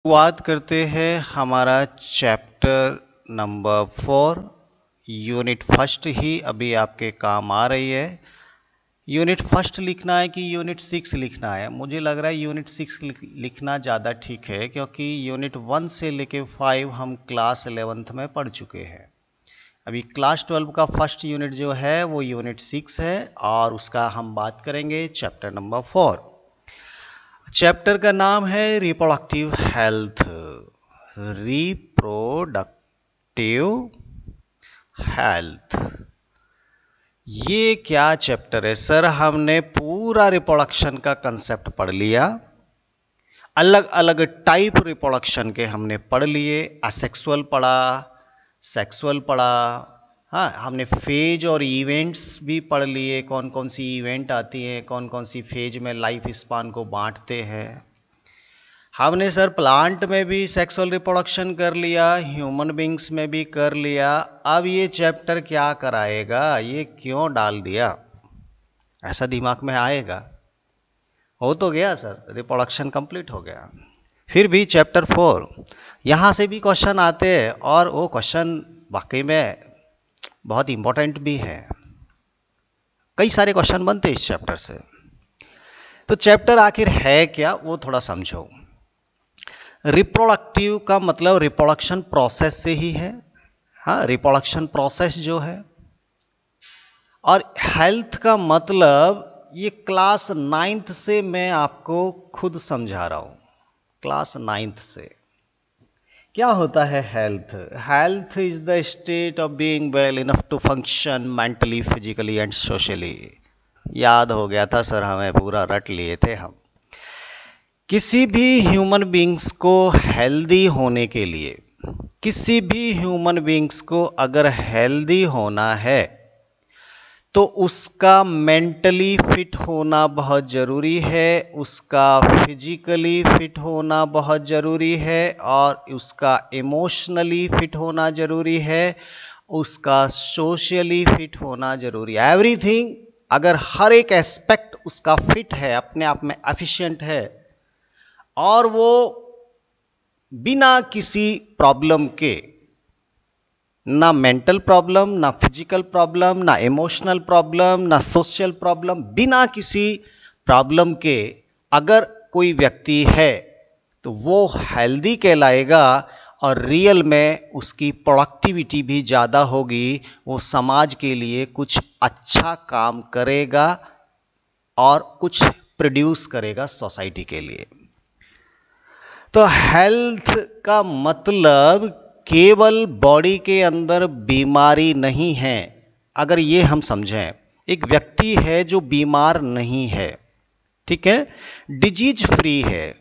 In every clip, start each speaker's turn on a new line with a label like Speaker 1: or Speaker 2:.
Speaker 1: शुरुआत करते हैं हमारा चैप्टर नंबर 4 यूनिट फर्स्ट ही अभी आपके काम आ रही है। यूनिट फर्स्ट लिखना है कि यूनिट 6 लिखना है? मुझे लग रहा है यूनिट 6 लिखना ज़्यादा ठीक है, क्योंकि यूनिट 1 से लेके 5 हम क्लास 11th में पढ़ चुके हैं। अभी क्लास 12 का फर्स्ट यूनिट जो है वो यूनिट 6 है और उसका हम बात करेंगे चैप्टर नंबर 4। चैप्टर का नाम है रिप्रोडक्टिव हेल्थ। रिप्रोडक्टिव हेल्थ, ये क्या चैप्टर है सर? हमने पूरा रिप्रोडक्शन का कंसेप्ट पढ़ लिया, अलग अलग टाइप रिप्रोडक्शन के हमने पढ़ लिए। असेक्सुअल पढ़ा, सेक्सुअल पढ़ा, हाँ हमने फेज और इवेंट्स भी पढ़ लिए, कौन कौन सी इवेंट आती हैं, कौन कौन सी फेज में लाइफ स्पान को बांटते हैं। हमने सर प्लांट में भी सेक्सुअल रिप्रोडक्शन कर लिया, ह्यूमन बींग्स में भी कर लिया। अब ये चैप्टर क्या कराएगा, ये क्यों डाल दिया, ऐसा दिमाग में आएगा? हो तो गया सर, रिप्रोडक्शन कंप्लीट हो गया। फिर भी चैप्टर 4 यहाँ से भी क्वेश्चन आते हैं और वो क्वेश्चन वाकई में बहुत इंपॉर्टेंट भी है। कई सारे क्वेश्चन बनते हैं इस चैप्टर से। तो चैप्टर आखिर है क्या वो थोड़ा समझो। रिप्रोडक्टिव का मतलब रिप्रोडक्शन प्रोसेस से ही है, हाँ रिप्रोडक्शन प्रोसेस जो है। और हेल्थ का मतलब ये क्लास 9th से मैं आपको खुद समझा रहा हूं। क्लास 9th से क्या होता है health? Health is the state of being well enough to function mentally, physically and socially. याद हो गया था सर, हमें पूरा रट लिए थे हम। किसी भी ह्यूमन बींग्स को हेल्दी होने के लिए, किसी भी ह्यूमन बींग्स को अगर हेल्दी होना है तो उसका मेंटली फिट होना बहुत ज़रूरी है, उसका फिजिकली फिट होना बहुत ज़रूरी है, और उसका इमोशनली फिट होना ज़रूरी है, उसका सोशली फिट होना ज़रूरी है। एवरीथिंग, अगर हर एक एस्पेक्ट उसका फिट है, अपने आप में एफिशिएंट है, और वो बिना किसी प्रॉब्लम के, ना मेंटल प्रॉब्लम, ना फिजिकल प्रॉब्लम, ना इमोशनल प्रॉब्लम, ना सोशल प्रॉब्लम, बिना किसी प्रॉब्लम के अगर कोई व्यक्ति है तो वो हेल्दी कहलाएगा। और रियल में उसकी प्रोडक्टिविटी भी ज़्यादा होगी, वो समाज के लिए कुछ अच्छा काम करेगा और कुछ प्रोड्यूस करेगा सोसाइटी के लिए। तो हेल्थ का मतलब केवल बॉडी के अंदर बीमारी नहीं है। अगर ये हम समझें, एक व्यक्ति है जो बीमार नहीं है, ठीक है, डिजीज फ्री है,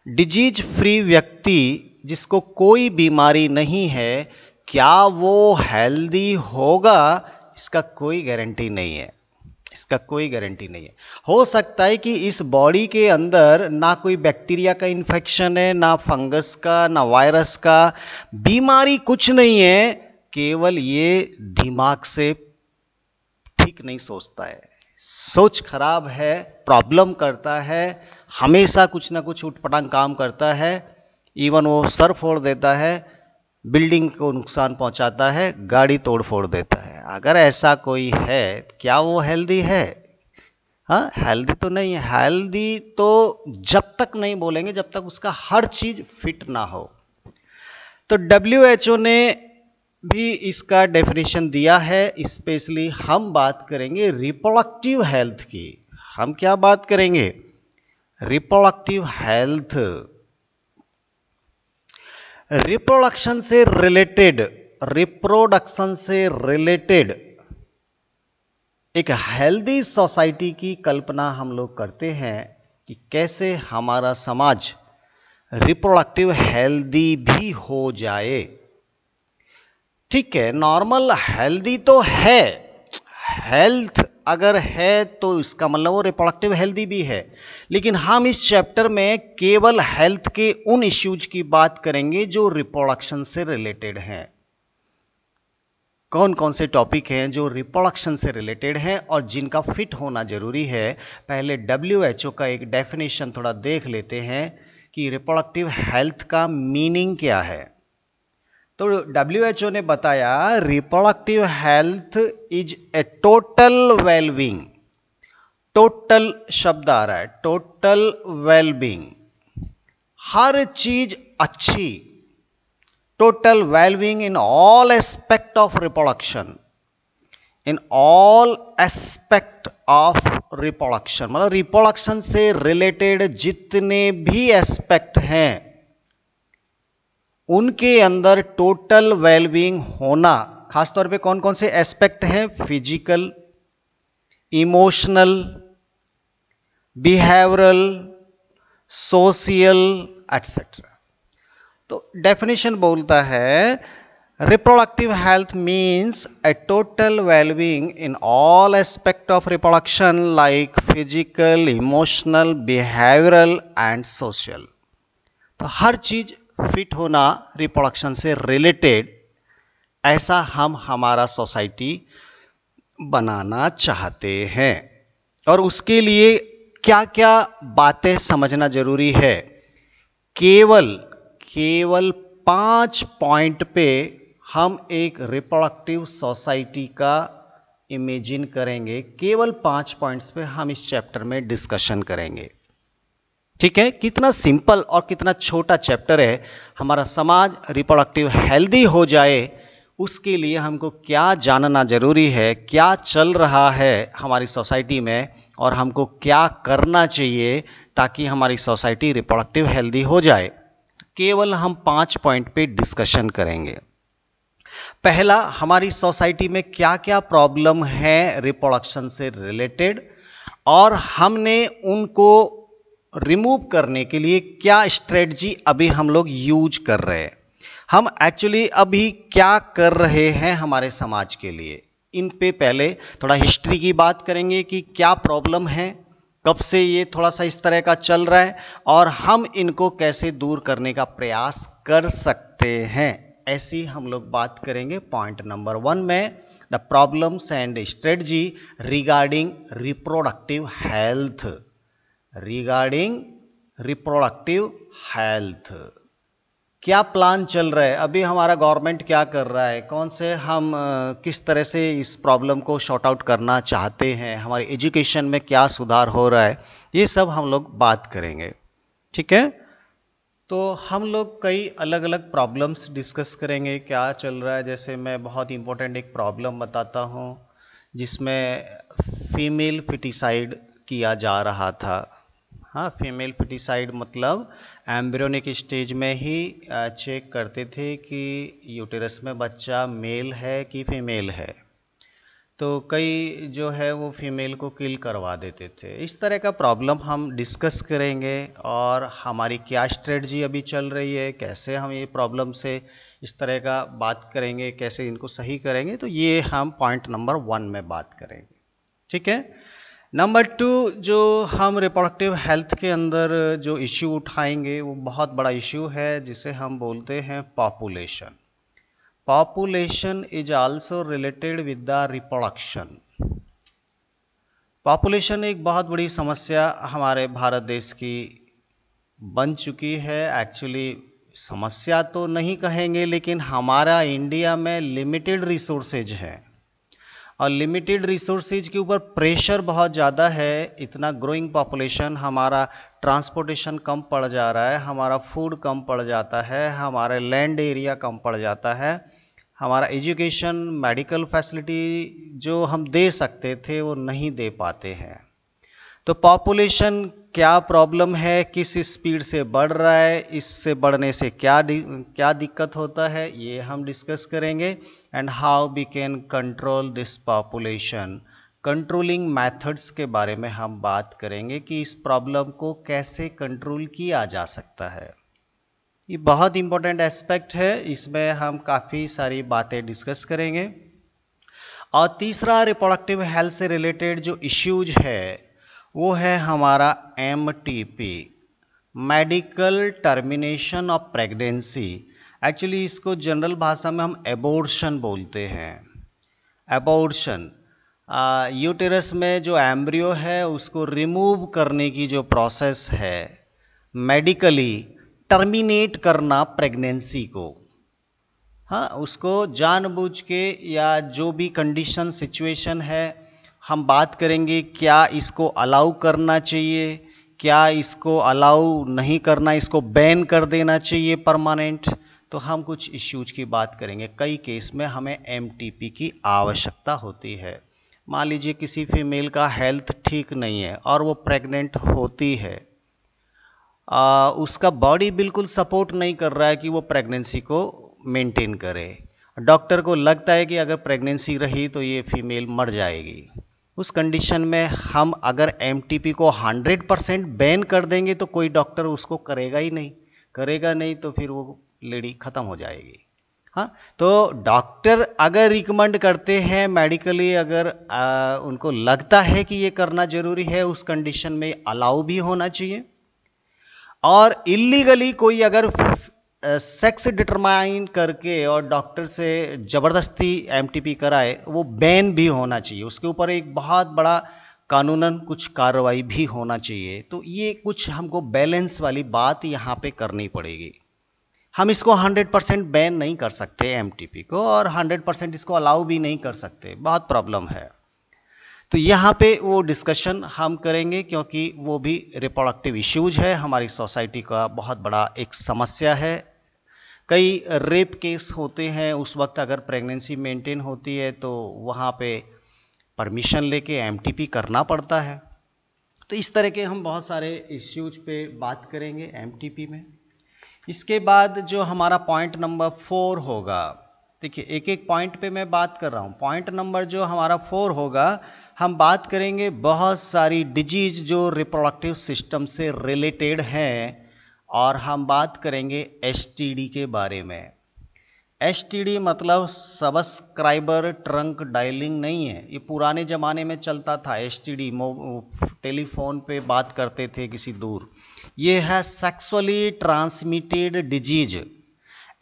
Speaker 1: डिजीज फ्री व्यक्ति जिसको कोई बीमारी नहीं है, क्या वो हेल्दी होगा? इसका कोई गारंटी नहीं है, इसका कोई गारंटी नहीं है। हो सकता है कि इस बॉडी के अंदर ना कोई बैक्टीरिया का इन्फेक्शन है, ना फंगस का, ना वायरस का, बीमारी कुछ नहीं है, केवल ये दिमाग से ठीक नहीं सोचता है, सोच खराब है, प्रॉब्लम करता है, हमेशा कुछ ना कुछ उटपटांग काम करता है, इवन वो सर फोड़ देता है, बिल्डिंग को नुकसान पहुंचाता है, गाड़ी तोड़ फोड़ देता है। अगर ऐसा कोई है, क्या वो हेल्दी है? हाँ, हेल्दी तो नहीं है। हेल्दी तो जब तक नहीं बोलेंगे जब तक उसका हर चीज फिट ना हो। तो WHO ने भी इसका डेफिनेशन दिया है। स्पेशली हम बात करेंगे रिप्रोडक्टिव हेल्थ की। हम क्या बात करेंगे? Reproductive health. रिप्रोडक्शन से रिलेटेड, रिप्रोडक्शन से रिलेटेड एक हेल्दी सोसाइटी की कल्पना हम लोग करते हैं कि कैसे हमारा समाज रिप्रोडक्टिव हेल्दी भी हो जाए। ठीक है, नॉर्मल हेल्दी तो है, हेल्थ अगर है तो इसका मतलब वो रिप्रोडक्टिव हेल्दी भी है। लेकिन हम इस चैप्टर में केवल हेल्थ के उन इश्यूज की बात करेंगे जो रिप्रोडक्शन से रिलेटेड हैं। कौन कौन से टॉपिक हैं जो रिप्रोडक्शन से रिलेटेड हैं और जिनका फिट होना जरूरी है। पहले WHO का एक डेफिनेशन थोड़ा देख लेते हैं कि रिप्रोडक्टिव हेल्थ का मीनिंग क्या है। तो WHO ने बताया reproductive health is a total wellbeing. Total शब्द आ रहा है, टोटल वेलबींग, हर चीज अच्छी, total wellbeing in all aspect of reproduction, in all aspect of reproduction, मतलब रिप्रोडक्शन से रिलेटेड जितने भी एस्पेक्ट हैं उनके अंदर टोटल वेलबींग होना। खासतौर पे कौन कौन से एस्पेक्ट हैं? Physical, emotional, behavioural, social etcetera. तो डेफिनेशन बोलता है reproductive health means A total wellbeing in all aspect of reproduction like physical, emotional, behavioural and social. तो हर चीज फिट होना रिप्रोडक्शन से रिलेटेड, ऐसा हम हमारा सोसाइटी बनाना चाहते हैं। और उसके लिए क्या क्या बातें समझना जरूरी है? केवल 5 पॉइंट पे हम एक रिप्रोडक्टिव सोसाइटी का इमेजिन करेंगे। केवल 5 पॉइंट्स पे हम इस चैप्टर में डिस्कशन करेंगे। ठीक है, कितना सिंपल और कितना छोटा चैप्टर है। हमारा समाज रिप्रोडक्टिव हेल्दी हो जाए उसके लिए हमको क्या जानना जरूरी है, क्या चल रहा है हमारी सोसाइटी में और हमको क्या करना चाहिए ताकि हमारी सोसाइटी रिप्रोडक्टिव हेल्दी हो जाए। तो केवल हम 5 पॉइंट पे डिस्कशन करेंगे। पहला, हमारी सोसाइटी में क्या क्या प्रॉब्लम है रिप्रोडक्शन से रिलेटेड और हमने उनको रिमूव करने के लिए क्या स्ट्रेटजी अभी हम लोग यूज कर रहे हैं। हम एक्चुअली अभी क्या कर रहे हैं हमारे समाज के लिए। इन पे पहले थोड़ा हिस्ट्री की बात करेंगे कि क्या प्रॉब्लम है, कब से ये थोड़ा सा इस तरह का चल रहा है और हम इनको कैसे दूर करने का प्रयास कर सकते हैं। ऐसी हम लोग बात करेंगे पॉइंट नंबर 1 में, the problems and strategy regarding reproductive health. Regarding reproductive health क्या प्लान चल रहा है, अभी हमारा गवर्नमेंट क्या कर रहा है, कौन से हम किस तरह से इस प्रॉब्लम को शॉर्ट आउट करना चाहते हैं, हमारी एजुकेशन में क्या सुधार हो रहा है, ये सब हम लोग बात करेंगे। ठीक है, तो हम लोग कई अलग अलग प्रॉब्लम्स डिस्कस करेंगे क्या चल रहा है। जैसे मैं बहुत इंपॉर्टेंट एक प्रॉब्लम बताता हूँ जिसमें फीमेल फिटिसाइड किया जा रहा था। हाँ, फीमेल फिटिसाइड मतलब एम्ब्रियोनिक स्टेज में ही चेक करते थे कि यूटेरस में बच्चा मेल है कि फीमेल है। तो कई जो है वो फीमेल को किल करवा देते थे। इस तरह का प्रॉब्लम हम डिस्कस करेंगे और हमारी क्या स्ट्रेटजी अभी चल रही है, कैसे हम ये प्रॉब्लम से इस तरह का बात करेंगे, कैसे इनको सही करेंगे। तो ये हम पॉइंट नंबर 1 में बात करेंगे। ठीक है, नंबर 2 जो हम रिप्रोडक्टिव हेल्थ के अंदर जो इश्यू उठाएंगे वो बहुत बड़ा इश्यू है जिसे हम बोलते हैं population. Population is also related with the reproduction. Population एक बहुत बड़ी समस्या हमारे भारत देश की बन चुकी है। एक्चुअली समस्या तो नहीं कहेंगे, लेकिन हमारा इंडिया में लिमिटेड रिसोर्सेज है और लिमिटेड रिसोर्सेज के ऊपर प्रेशर बहुत ज़्यादा है। इतना ग्रोइंग पॉपुलेशन, हमारा ट्रांसपोर्टेशन कम पड़ जा रहा है, हमारा फूड कम पड़ जाता है, हमारे लैंड एरिया कम पड़ जाता है, हमारा एजुकेशन मेडिकल फैसिलिटी जो हम दे सकते थे वो नहीं दे पाते हैं। तो पॉपुलेशन क्या प्रॉब्लम है, किस स्पीड से बढ़ रहा है, इससे बढ़ने से क्या दिक्कत होता है, ये हम डिस्कस करेंगे। And how we can control this population, controlling methods के बारे में हम बात करेंगे कि इस प्रॉब्लम को कैसे कंट्रोल किया जा सकता है। ये बहुत इंपॉर्टेंट एस्पेक्ट है, इसमें हम काफ़ी सारी बातें डिस्कस करेंगे। और तीसरा रिप्रोडक्टिव हेल्थ से रिलेटेड जो इश्यूज है वो है हमारा MTP, medical termination of pregnancy. Actually इसको जनरल भाषा में हम एबॉर्शन बोलते हैं। एबॉर्शन यूटेरस में जो एम्ब्रियो है उसको रिमूव करने की जो प्रोसेस है मेडिकली टर्मिनेट करना प्रेगनेंसी को, हाँ, उसको जानबूझ के या जो भी कंडीशन सिचुएशन है हम बात करेंगे क्या इसको अलाउ करना चाहिए, क्या इसको अलाउ नहीं करना, इसको बैन कर देना चाहिए परमानेंट। तो हम कुछ इश्यूज की बात करेंगे। कई केस में हमें एमटीपी की आवश्यकता होती है। मान लीजिए किसी फीमेल का हेल्थ ठीक नहीं है और वो प्रेग्नेंट होती है, उसका बॉडी बिल्कुल सपोर्ट नहीं कर रहा है कि वो प्रेगनेंसी को मेंटेन करे। डॉक्टर को लगता है कि अगर प्रेगनेंसी रही तो ये फीमेल मर जाएगी। उस कंडीशन में हम अगर एमटीपी को 100% बैन कर देंगे तो कोई डॉक्टर उसको करेगा नहीं तो फिर वो लेडी ख़त्म हो जाएगी। हाँ, तो डॉक्टर अगर रिकमेंड करते हैं मेडिकली, अगर उनको लगता है कि ये करना जरूरी है, उस कंडीशन में अलाउ भी होना चाहिए। और इलीगली कोई अगर सेक्स डिटरमाइन करके और डॉक्टर से ज़बरदस्ती एमटीपी कराए, वो बैन भी होना चाहिए। उसके ऊपर एक बहुत बड़ा कानूनन कुछ कार्रवाई भी होना चाहिए। तो ये कुछ हमको बैलेंस वाली बात यहाँ पे करनी पड़ेगी। हम इसको 100% बैन नहीं कर सकते एमटीपी को, और 100% इसको अलाउ भी नहीं कर सकते, बहुत प्रॉब्लम है। तो यहाँ पे वो डिस्कशन हम करेंगे क्योंकि वो भी रिप्रोडक्टिव इश्यूज है, हमारी सोसाइटी का बहुत बड़ा एक समस्या है। कई रेप केस होते हैं, उस वक्त अगर प्रेगनेंसी मेंटेन होती है तो वहाँ पे परमिशन लेके एमटीपी करना पड़ता है। तो इस तरह के हम बहुत सारे इश्यूज पे बात करेंगे एमटीपी में। इसके बाद जो हमारा पॉइंट नंबर 4 होगा, देखिए एक एक पॉइंट पे मैं बात कर रहा हूँ। पॉइंट नंबर जो हमारा 4 होगा, हम बात करेंगे बहुत सारी डिजीज जो रिप्रोडक्टिव सिस्टम से रिलेटेड हैं, और हम बात करेंगे एसटीडी के बारे में। एसटीडी मतलब सब्सक्राइबर ट्रंक डायलिंग नहीं है, ये पुराने ज़माने में चलता था। एसटीडी टेलीफोन पे बात करते थे किसी दूर। ये है सेक्सुअली ट्रांसमिटेड डिजीज,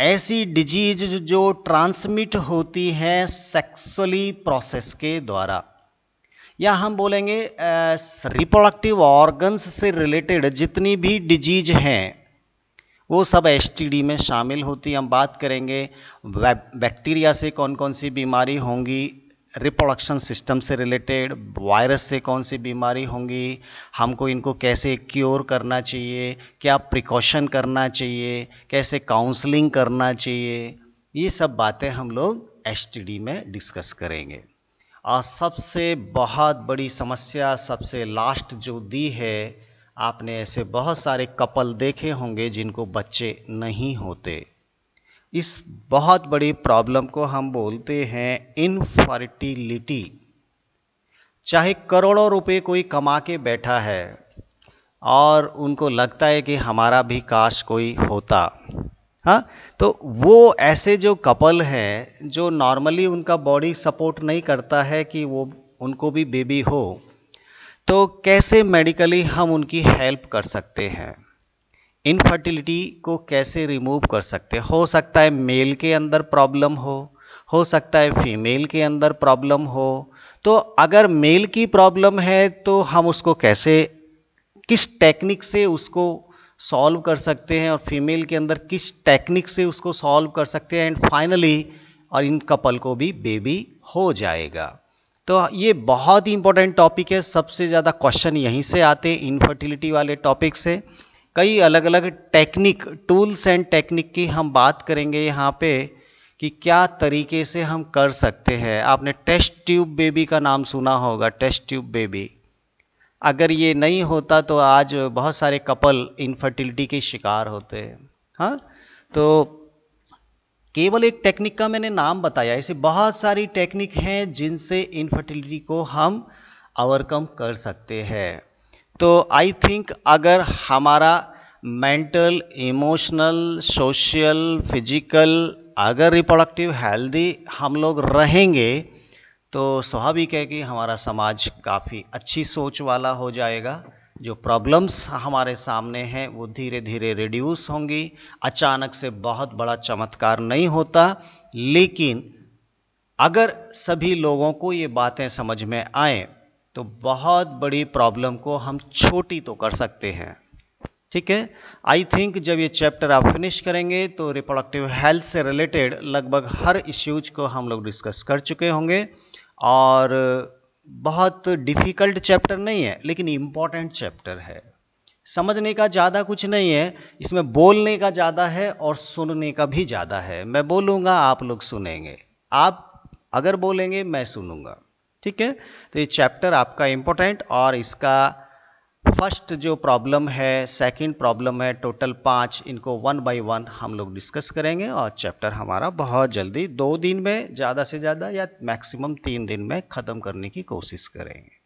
Speaker 1: ऐसी डिजीज जो ट्रांसमिट होती है सेक्सुअली प्रोसेस के द्वारा, या हम बोलेंगे रिप्रोडक्टिव ऑर्गन्स से रिलेटेड जितनी भी डिजीज हैं वो सब एसटीडी में शामिल होती है। हम बात करेंगे बैक्टीरिया से कौन कौन सी बीमारी होंगी, रिप्रोडक्शन सिस्टम से रिलेटेड वायरस से कौन सी बीमारी होंगी, हमको इनको कैसे क्योर करना चाहिए, क्या प्रिकॉशन करना चाहिए, कैसे काउंसलिंग करना चाहिए, ये सब बातें हम लोग एसटीडी में डिस्कस करेंगे। और सबसे बहुत बड़ी समस्या सबसे लास्ट जो दी है, आपने ऐसे बहुत सारे कपल देखे होंगे जिनको बच्चे नहीं होते। इस बहुत बड़ी प्रॉब्लम को हम बोलते हैं इनफर्टिलिटी। चाहे करोड़ों रुपए कोई कमा के बैठा है और उनको लगता है कि हमारा भी काश कोई होता, हाँ, तो वो ऐसे जो कपल हैं जो नॉर्मली उनका बॉडी सपोर्ट नहीं करता है कि वो उनको भी बेबी हो, तो कैसे मेडिकली हम उनकी हेल्प कर सकते हैं, इनफर्टिलिटी को कैसे रिमूव कर सकते हैं। हो सकता है मेल के अंदर प्रॉब्लम हो सकता है फीमेल के अंदर प्रॉब्लम हो। तो अगर मेल की प्रॉब्लम है तो हम उसको कैसे, किस टेक्निक से उसको सॉल्व कर सकते हैं, और फीमेल के अंदर किस टेक्निक से उसको सॉल्व कर सकते हैं, एंड फाइनली और इन कपल को भी बेबी हो जाएगा। तो ये बहुत ही इंपॉर्टेंट टॉपिक है। सबसे ज़्यादा क्वेश्चन यहीं से आते हैं, इनफर्टिलिटी वाले टॉपिक से। कई अलग अलग टेक्निक, टूल्स एंड टेक्निक की हम बात करेंगे यहाँ पे कि क्या तरीके से हम कर सकते हैं। आपने टेस्ट ट्यूब बेबी का नाम सुना होगा, टेस्ट ट्यूब बेबी। अगर ये नहीं होता तो आज बहुत सारे कपल इनफर्टिलिटी के शिकार होते हैं। हाँ, तो केवल एक टेक्निक का मैंने नाम बताया, ऐसे बहुत सारी टेक्निक हैं जिनसे इनफर्टिलिटी को हम ओवरकम कर सकते हैं। तो आई थिंक अगर हमारा मेंटल, इमोशनल, सोशल, फिजिकल अगर रिप्रोडक्टिव हेल्दी हम लोग रहेंगे तो स्वाभाविक है कि हमारा समाज काफ़ी अच्छी सोच वाला हो जाएगा। जो प्रॉब्लम्स हमारे सामने हैं वो धीरे धीरे रिड्यूस होंगी। अचानक से बहुत बड़ा चमत्कार नहीं होता, लेकिन अगर सभी लोगों को ये बातें समझ में आए तो बहुत बड़ी प्रॉब्लम को हम छोटी तो कर सकते हैं। ठीक है। आई थिंक जब ये चैप्टर आप फिनिश करेंगे तो रिप्रोडक्टिव हेल्थ से रिलेटेड लगभग हर इश्यूज को हम लोग डिस्कस कर चुके होंगे, और बहुत डिफिकल्ट चैप्टर नहीं है लेकिन इम्पॉर्टेंट चैप्टर है। समझने का ज़्यादा कुछ नहीं है, इसमें बोलने का ज़्यादा है और सुनने का भी ज़्यादा है। मैं बोलूँगा, आप लोग सुनेंगे, आप अगर बोलेंगे मैं सुनूंगा, ठीक है। तो ये चैप्टर आपका इम्पोर्टेंट, और इसका फर्स्ट जो प्रॉब्लम है, सेकंड प्रॉब्लम है, टोटल 5, इनको 1 बाय 1 हम लोग डिस्कस करेंगे, और चैप्टर हमारा बहुत जल्दी 2 दिन में ज़्यादा से ज़्यादा या मैक्सिमम 3 दिन में ख़त्म करने की कोशिश करेंगे।